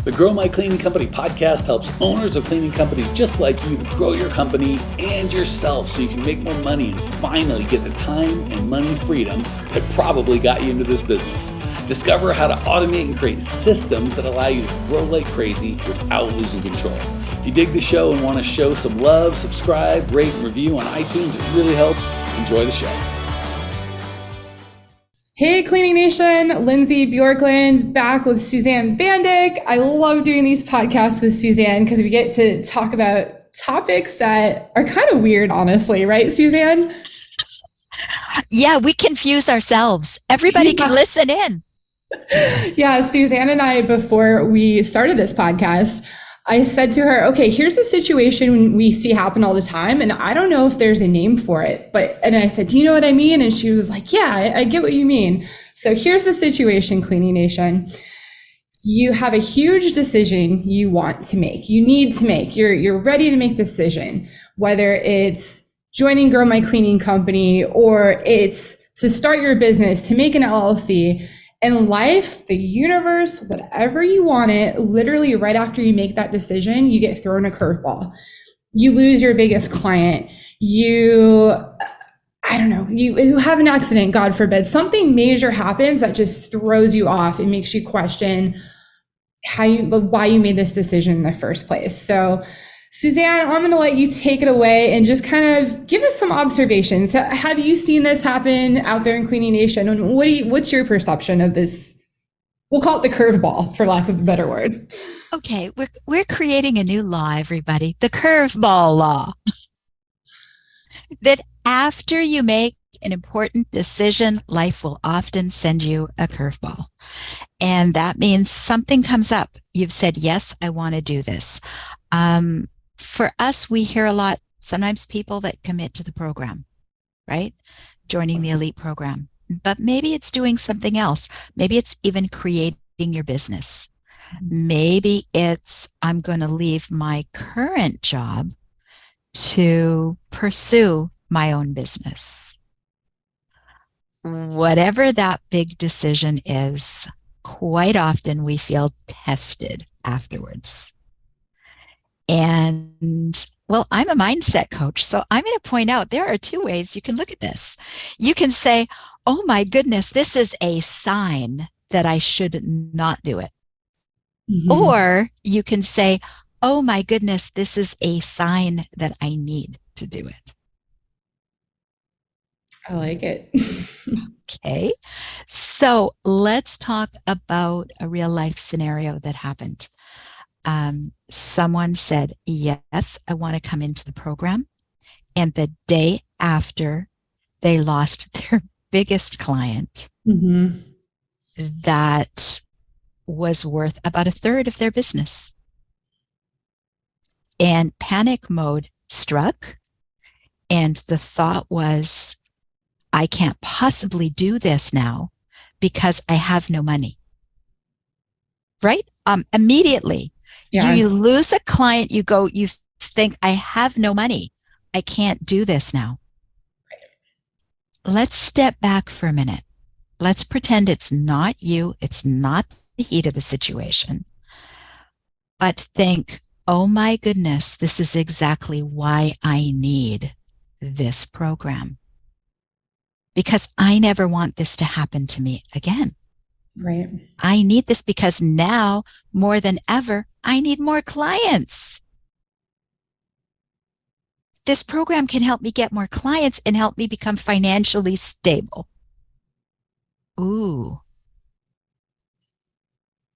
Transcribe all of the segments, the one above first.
The Grow My Cleaning Company podcast helps owners of cleaning companies just like you to grow your company and yourself so you can make more money and finally get the time and money freedom that probably got you into this business. Discover how to automate and create systems that allow you to grow like crazy without losing control. If you dig the show and want to show some love, subscribe, rate, and review on iTunes. It really helps. Enjoy the show. Hey Cleaning Nation, Lindsay Bjorklund back with Suzanne Bandick. I love doing these podcasts with Suzanne because we get to talk about topics that are kind of weird, honestly, right, Suzanne? Yeah, we confuse ourselves. Everybody can listen in. Yeah, Suzanne and I, before we started this podcast, I said to her, okay, here's a situation we see happen all the time, and I don't know if there's a name for it, and I said, do you know what I mean? And she was like, yeah, I get what you mean. So here's the situation, Cleaning Nation. You have a huge decision you want to make, you need to make, you're ready to make a decision, whether it's joining Grow My Cleaning Company or it's to start your business, to make an LLC. In life, the universe, whatever you want it, literally right after you make that decision, you get thrown a curveball. You lose your biggest client. You have an accident, God forbid. Something major happens that just throws you off. It makes you question why you made this decision in the first place. So Suzanne, I'm going to let you take it away and just kind of give us some observations. Have you seen this happen out there in Cleaning Nation? And what's your perception of this? We'll call it the curveball, for lack of a better word. Okay, we're creating a new law, everybody. The curveball law. That after you make an important decision, life will often send you a curveball. And that means something comes up. You've said, yes, I want to do this. For us, we hear a lot, sometimes people that commit to the program, right? Joining the elite program. But maybe it's doing something else. Maybe it's even creating your business. Maybe it's, I'm going to leave my current job to pursue my own business. Whatever that big decision is, quite often we feel tested afterwards. And well, I'm a mindset coach, so I'm going to point out there are two ways you can look at this. You can say, oh my goodness, this is a sign that I should not do it. Mm-hmm. Or you can say, oh my goodness, this is a sign that I need to do it. I like it. Okay. So let's talk about a real life scenario that happened. Someone said, yes, I want to come into the program. And the day after, they lost their biggest client that was worth about a third of their business. And panic mode struck. And the thought was, I can't possibly do this now because I have no money. Right? Immediately. Yeah. You lose a client, you think, I have no money. I can't do this now. Let's step back for a minute. Let's pretend it's not you. It's not the heat of the situation. But think, oh my goodness, this is exactly why I need this program. Because I never want this to happen to me again. Right. I need this because now, more than ever, I need more clients. This program can help me get more clients and help me become financially stable. Ooh.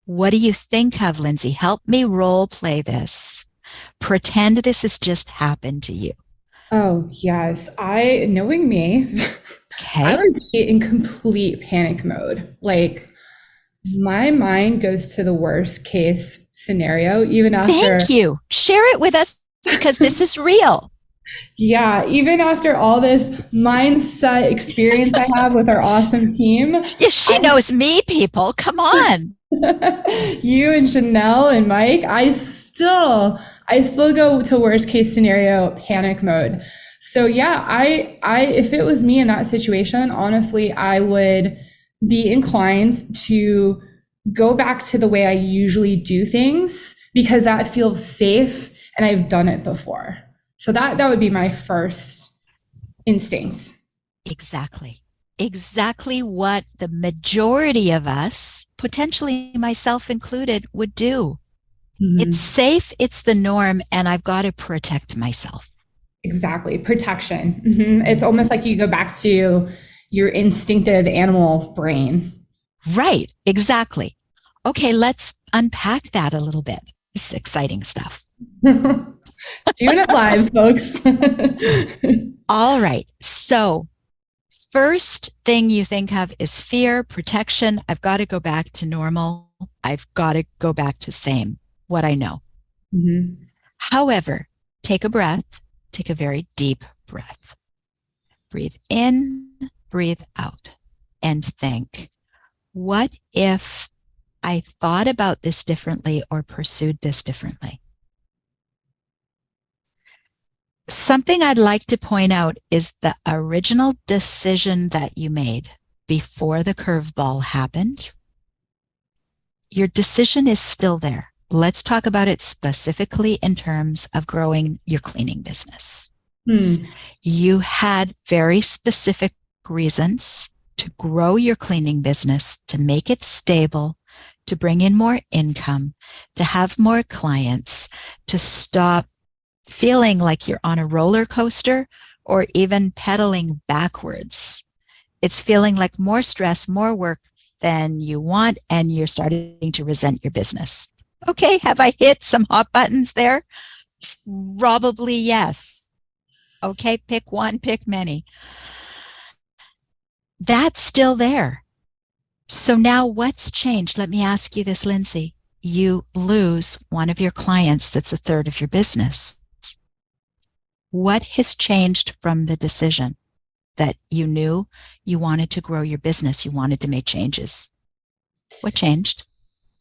What do you think of, Lindsay? Help me role play this. Pretend this has just happened to you. Oh, yes. Knowing me, okay. I would be in complete panic mode. Like, my mind goes to the worst case scenario, even after. Thank you. Share it with us because this is real. Yeah, even after all this mindset experience I have with our awesome team. Yes, she knows me, people. Come on. You and Chanel and Mike, I still go to worst case scenario panic mode. So yeah, I if it was me in that situation, honestly, I would be inclined to go back to the way I usually do things because that feels safe and I've done it before. So that would be my first instinct. Exactly what the majority of us, potentially myself included, would do. It's safe, it's the norm, and I've got to protect myself. Exactly. Protection. It's almost like you go back to your instinctive animal brain. Right. Exactly. Okay, let's unpack that a little bit. This is exciting stuff. Doing it live, folks. All right. So, first thing you think of is fear, protection. I've got to go back to normal. I've got to go back to same, what I know. However, take a breath. Take a very deep breath. Breathe in, breathe out, and think, what if I thought about this differently or pursued this differently? Something I'd like to point out is the original decision that you made before the curveball happened. Your decision is still there. Let's talk about it specifically in terms of growing your cleaning business. You had very specific reasons to grow your cleaning business, to make it stable, to bring in more income, to have more clients, to stop feeling like you're on a roller coaster or even pedaling backwards. It's feeling like more stress, more work than you want, and you're starting to resent your business. Okay, have I hit some hot buttons there? Probably yes. Okay, pick one, pick many. That's still there. So now what's changed? Let me ask you this, Lindsay. You lose one of your clients that's a third of your business. What has changed from the decision that you knew you wanted to grow your business, you wanted to make changes? What changed?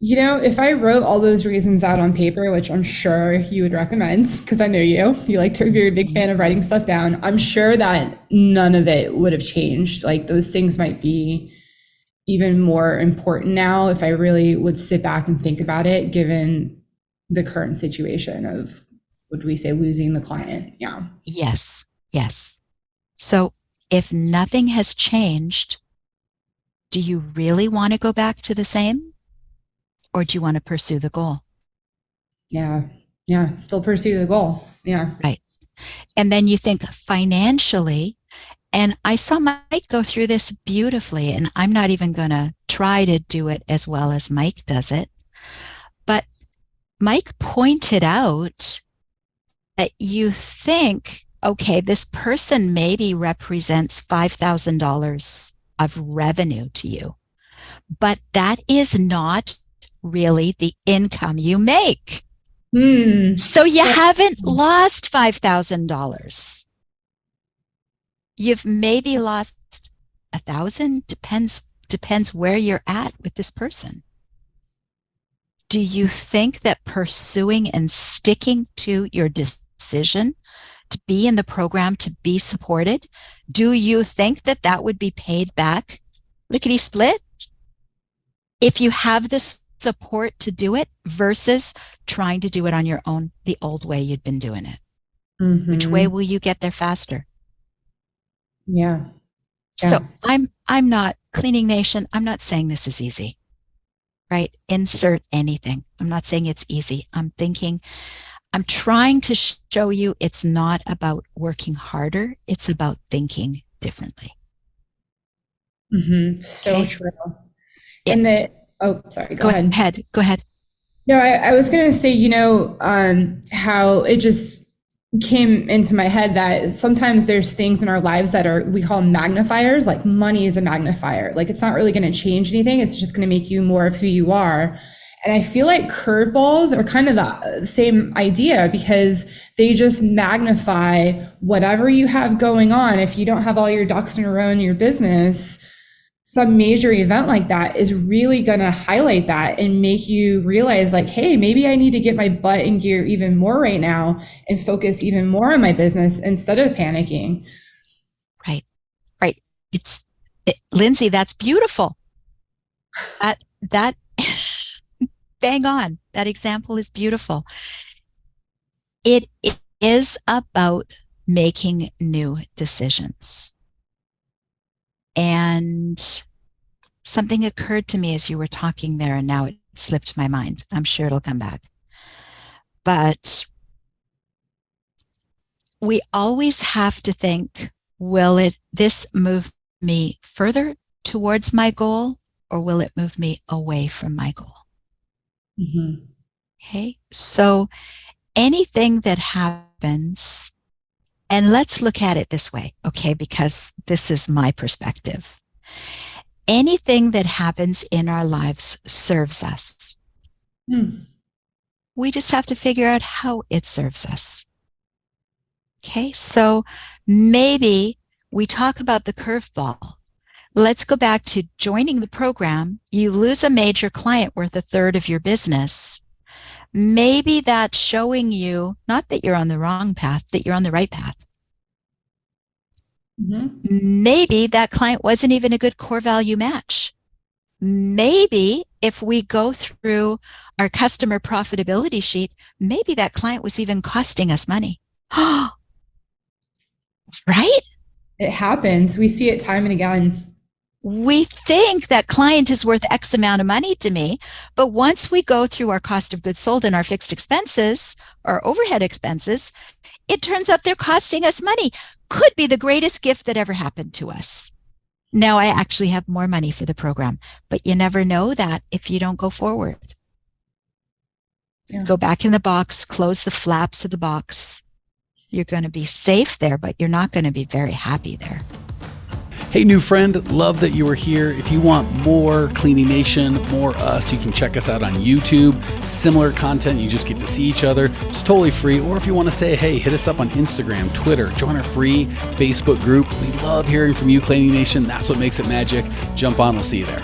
You know, if I wrote all those reasons out on paper, which I'm sure you would recommend, because I know you like to, you're a big fan of writing stuff down, I'm sure that none of it would have changed. Like those things might be even more important now if I really would sit back and think about it, given the current situation of, would we say, losing the client? Yeah. Yes. So if nothing has changed, do you really want to go back to the same? Or do you want to pursue the goal? Yeah. Still pursue the goal. Yeah. Right. And then you think financially, and I saw Mike go through this beautifully, and I'm not even going to try to do it as well as Mike does it. But Mike pointed out that you think, okay, this person maybe represents $5,000 of revenue to you, but that is not really the income you make. So you haven't lost $5,000. You've maybe lost 1,000, depends where you're at with this person. Do you think that pursuing and sticking to your decision to be in the program, to be supported, do you think that that would be paid back lickety split if you have the support to do it versus trying to do it on your own, the old way you'd been doing it? Which way will you get there faster? Yeah. So I'm not, Cleaning Nation, I'm not saying this is easy, right? Insert anything. I'm not saying it's easy. I'm trying to show you it's not about working harder. It's about thinking differently. So okay. True. And sorry, go ahead. Go ahead. No, I was going to say, how it just came into my head that sometimes there's things in our lives that we call magnifiers, like money is a magnifier. Like it's not really going to change anything. It's just going to make you more of who you are. And I feel like curveballs are kind of the same idea because they just magnify whatever you have going on. If you don't have all your ducks in a row in your business, some major event like that is really going to highlight that and make you realize like, hey, maybe I need to get my butt in gear even more right now and focus even more on my business instead of panicking. Right. Lindsay, that's beautiful. Bang on. That example is beautiful. It is about making new decisions. And something occurred to me as you were talking there, and now it slipped my mind. I'm sure it'll come back. But we always have to think, will this move me further towards my goal, or will it move me away from my goal? Mm-hmm. Okay, so anything that happens, and let's look at it this way, okay, because this is my perspective. Anything that happens in our lives serves us. We just have to figure out how it serves us. Okay, so maybe we talk about the curveball. Let's go back to joining the program. You lose a major client worth a third of your business. Maybe that's showing you not that you're on the wrong path, that you're on the right path. Mm-hmm. Maybe that client wasn't even a good core value match. Maybe if we go through our customer profitability sheet, maybe that client was even costing us money. Right? It happens. We see it time and again. We think that client is worth X amount of money to me, but once we go through our cost of goods sold and our fixed expenses, our overhead expenses, it turns out they're costing us money. Could be the greatest gift that ever happened to us. Now I actually have more money for the program, but you never know that if you don't go forward. Yeah. Go back in the box, close the flaps of the box. You're going to be safe there, but you're not going to be very happy there. Hey, new friend, love that you were here. If you want more Cleaning Nation, more us, you can check us out on YouTube. Similar content, you just get to see each other. It's totally free. Or if you want to say, hey, hit us up on Instagram, Twitter, join our free Facebook group. We love hearing from you, Cleaning Nation. That's what makes it magic. Jump on, we'll see you there.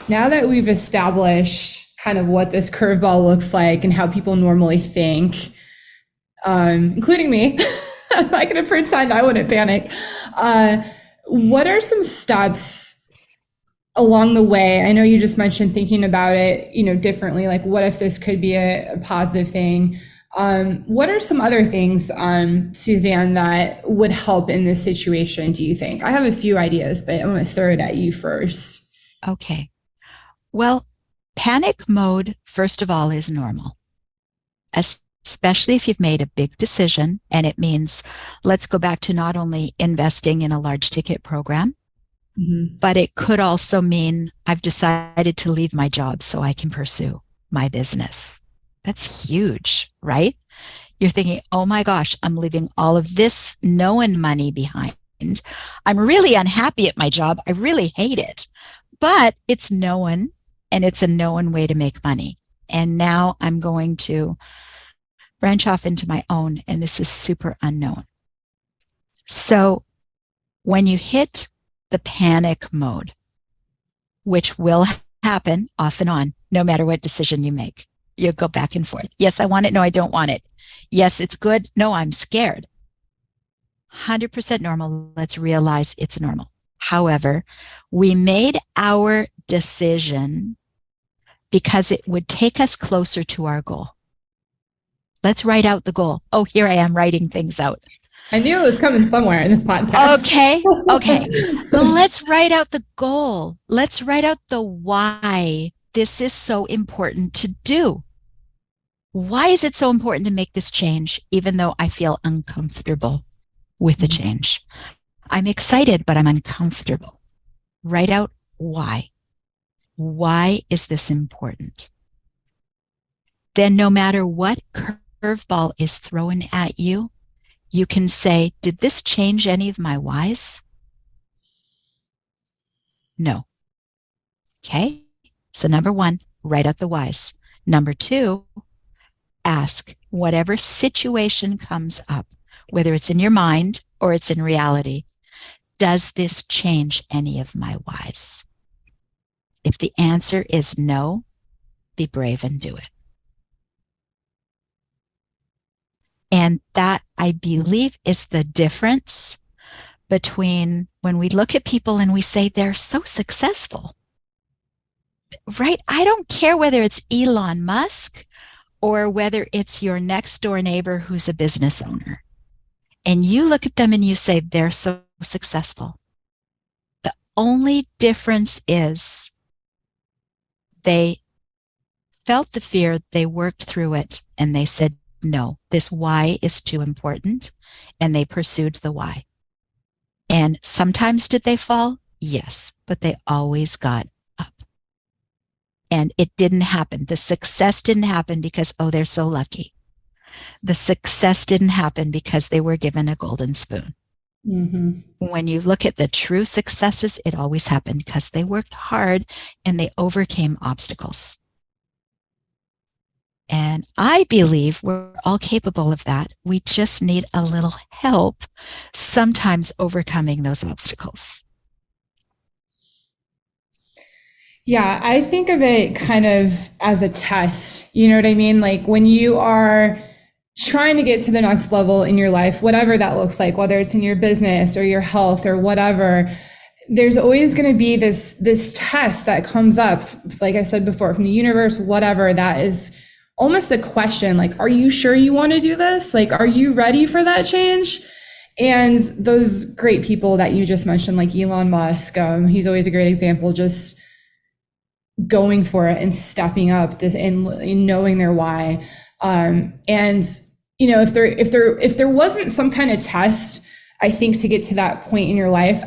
Now that we've established kind of what this curveball looks like and how people normally think, including me, I'm not going to pretend I wouldn't panic. What are some steps along the way? I know you just mentioned thinking about it, differently. Like, what if this could be a positive thing? What are some other things, Suzanne, that would help in this situation, do you think? I have a few ideas, but I'm going to throw it at you first. Okay. Well, panic mode, first of all, is normal. Especially if you've made a big decision, and it means, let's go back to not only investing in a large ticket program, but it could also mean I've decided to leave my job so I can pursue my business. That's huge, right? You're thinking, oh my gosh, I'm leaving all of this known money behind. I'm really unhappy at my job. I really hate it, but it's known, and it's a known way to make money. And now I'm going to branch off into my own, and this is super unknown. So when you hit the panic mode, which will happen off and on, no matter what decision you make, you go back and forth. Yes, I want it. No, I don't want it. Yes, it's good. No, I'm scared. 100% normal. Let's realize it's normal. However, we made our decision because it would take us closer to our goal. Let's write out the goal. Oh, here I am writing things out. I knew it was coming somewhere in this podcast. Okay. Let's write out the goal. Let's write out the why this is so important to do. Why is it so important to make this change, even though I feel uncomfortable with the change? I'm excited, but I'm uncomfortable. Write out why. Why is this important? Then no matter what curveball is thrown at you, you can say, did this change any of my whys? No. Okay. So number one, write out the whys. Number two, ask whatever situation comes up, whether it's in your mind or it's in reality, does this change any of my whys? If the answer is no, be brave and do it. And that, I believe, is the difference between when we look at people and we say they're so successful. right? I don't care whether it's Elon Musk or whether it's your next door neighbor who's a business owner. And you look at them and you say, they're so successful. The only difference is they felt the fear, they worked through it, and they said, no, this why is too important. And they pursued the why. And sometimes did they fall? Yes, but they always got up. And it didn't happen. The success didn't happen because, oh, they're so lucky. The success didn't happen because they were given a golden spoon. Mm-hmm. When you look at the true successes, it always happened because they worked hard and they overcame obstacles. And I believe we're all capable of that. We just need a little help sometimes overcoming those obstacles. Yeah, I think of it kind of as a test. You know what I mean? Like when you are trying to get to the next level in your life, whatever that looks like, whether it's in your business or your health or whatever, there's always going to be this test that comes up, like I said before, from the universe, whatever, that is almost a question, like, are you sure you want to do this? Like, are you ready for that change? And those great people that you just mentioned, like Elon Musk, he's always a great example, just going for it and stepping up and knowing their why. And you know, if there wasn't some kind of test, I think, to get to that point in your life,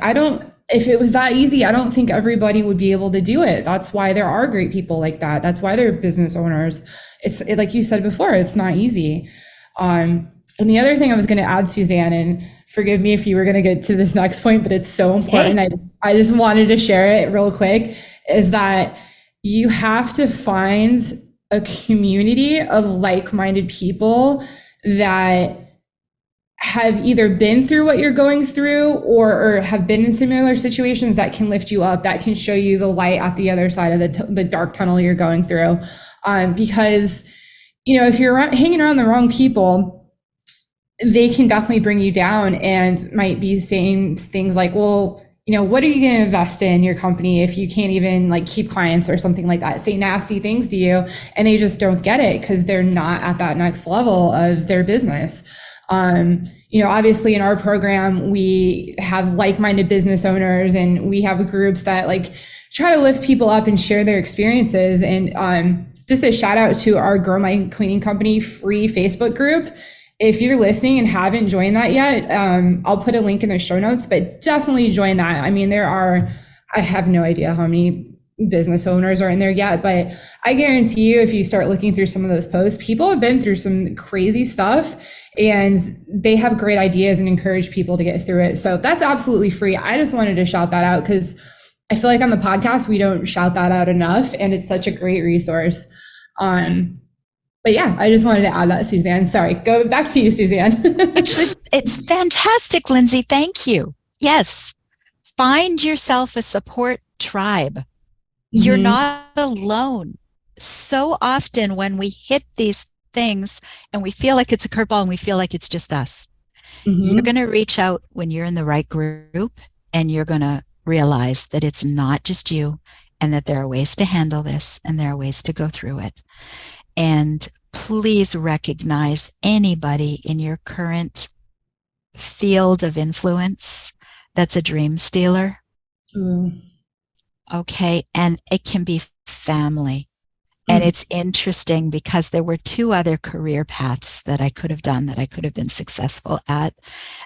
if it was that easy, I don't think everybody would be able to do it. That's why there are great people like that. That's why they're business owners. Like you said before, it's not easy. And the other thing I was going to add, Suzanne, and forgive me if you were going to get to this next point, but it's so important. Hey. I just wanted to share it real quick, is that you have to find a community of like-minded people that have either been through what you're going through or have been in similar situations that can lift you up, that can show you the light at the other side of the dark tunnel you're going through. Because, you know, if you're hanging around the wrong people, they can definitely bring you down and might be saying things like, well, you know, what are you going to invest in your company if you can't even like keep clients or something like that, say nasty things to you, and they just don't get it because they're not at that next level of their business. You know, obviously in our program, we have like-minded business owners and we have groups that like try to lift people up and share their experiences. And just a shout out to our Grow My Cleaning Company free Facebook group. If you're listening and haven't joined that yet, I'll put a link in the show notes, but definitely join that. I mean, I have no idea how many business owners are in there yet, but I guarantee you, if you start looking through some of those posts, people have been through some crazy stuff and they have great ideas and encourage people to get through it. So that's absolutely free. I just wanted to shout that out because I feel like on the podcast, we don't shout that out enough, and it's such a great resource. But yeah, I just wanted to add that, Suzanne. Sorry, go back to you, Suzanne. Actually, it's fantastic, Lindsay. Thank you. Yes. Find yourself a support tribe. You're not alone. So often when we hit these things and we feel like it's a curveball and we feel like it's just us, you're going to reach out when you're in the right group, and you're going to realize that it's not just you, and that there are ways to handle this and there are ways to go through it. And please recognize anybody in your current field of influence that's a dream stealer. Okay. And it can be family. And it's interesting because there were two other career paths that I could have done, that I could have been successful at,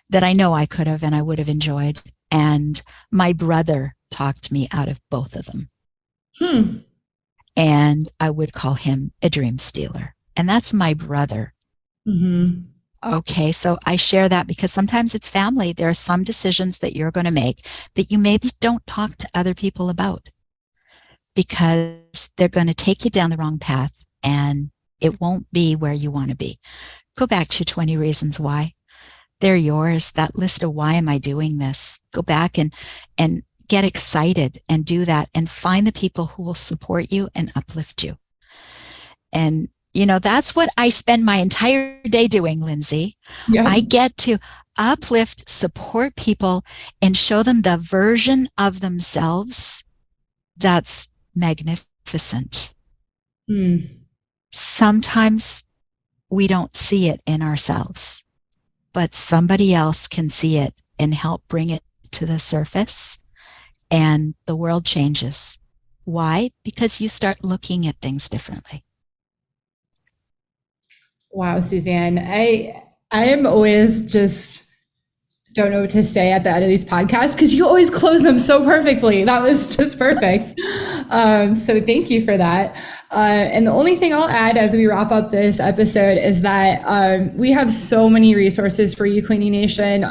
that I know I could have and I would have enjoyed. And my brother talked me out of both of them. And I would call him a dream stealer. And that's my brother. Okay, so I share that because sometimes it's family. There are some decisions that you're going to make that you maybe don't talk to other people about because they're going to take you down the wrong path and it won't be where you want to be. Go back to 20 Reasons Why. They're yours. That list of why am I doing this? Go back and get excited and do that and find the people who will support you and uplift you. And, you know, that's what I spend my entire day doing, Lindsay. Yes. I get to uplift, support people and show them the version of themselves that's magnificent. magnificent. Mm. Sometimes we don't see it in ourselves, but somebody else can see it and help bring it to the surface, and the world changes. Why? Because you start looking at things differently. Wow, Suzanne, I am always just don't know what to say at the end of these podcasts because you always close them so perfectly. That was just perfect. So thank you for that. And the only thing I'll add as we wrap up this episode is that we have so many resources for you, Cleaning Nation.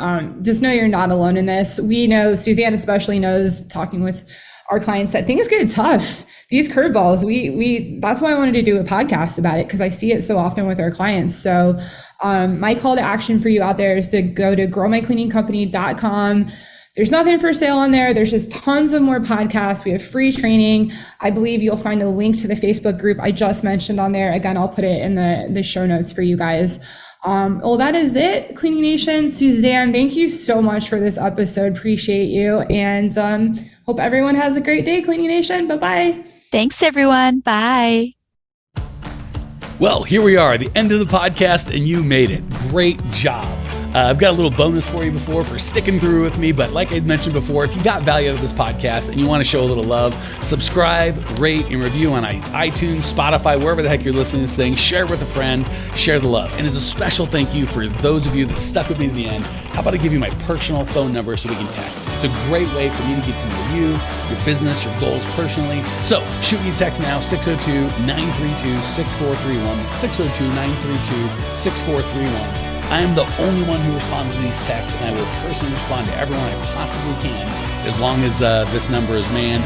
Just know you're not alone in this. We know, Suzanne especially knows, talking with our clients, that things get tough. These curveballs, we that's why I wanted to do a podcast about it, because I see it so often with our clients. So my call to action for you out there is to go to growmycleaningcompany.com. There's nothing for sale on there. There's just tons of more podcasts. We have free training. I believe you'll find a link to the Facebook group I just mentioned on there. Again, I'll put it in the show notes for you guys. Well, that is it, Cleaning Nation. Suzanne, thank you so much for this episode. Appreciate you. And hope everyone has a great day, Cleaning Nation. Bye-bye. Thanks, everyone. Bye. Well, here we are at the end of the podcast, and you made it. Great job. I've got a little bonus for you for sticking through with me. But like I mentioned before, if you got value out of this podcast and you want to show a little love, subscribe, rate, and review on iTunes, Spotify, wherever the heck you're listening to this thing. Share it with a friend. Share the love. And as a special thank you for those of you that stuck with me to the end, how about I give you my personal phone number so we can text? It's a great way for me to get to know you, your business, your goals personally. So shoot me a text now, 602-932-6431, 602-932-6431. I am the only one who responds to these texts, and I will personally respond to everyone I possibly can as long as this number is manned.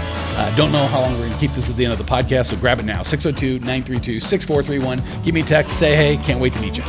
Don't know how long we're going to keep this at the end of the podcast, so grab it now, 602-932-6431. Give me a text, say hey, can't wait to meet you.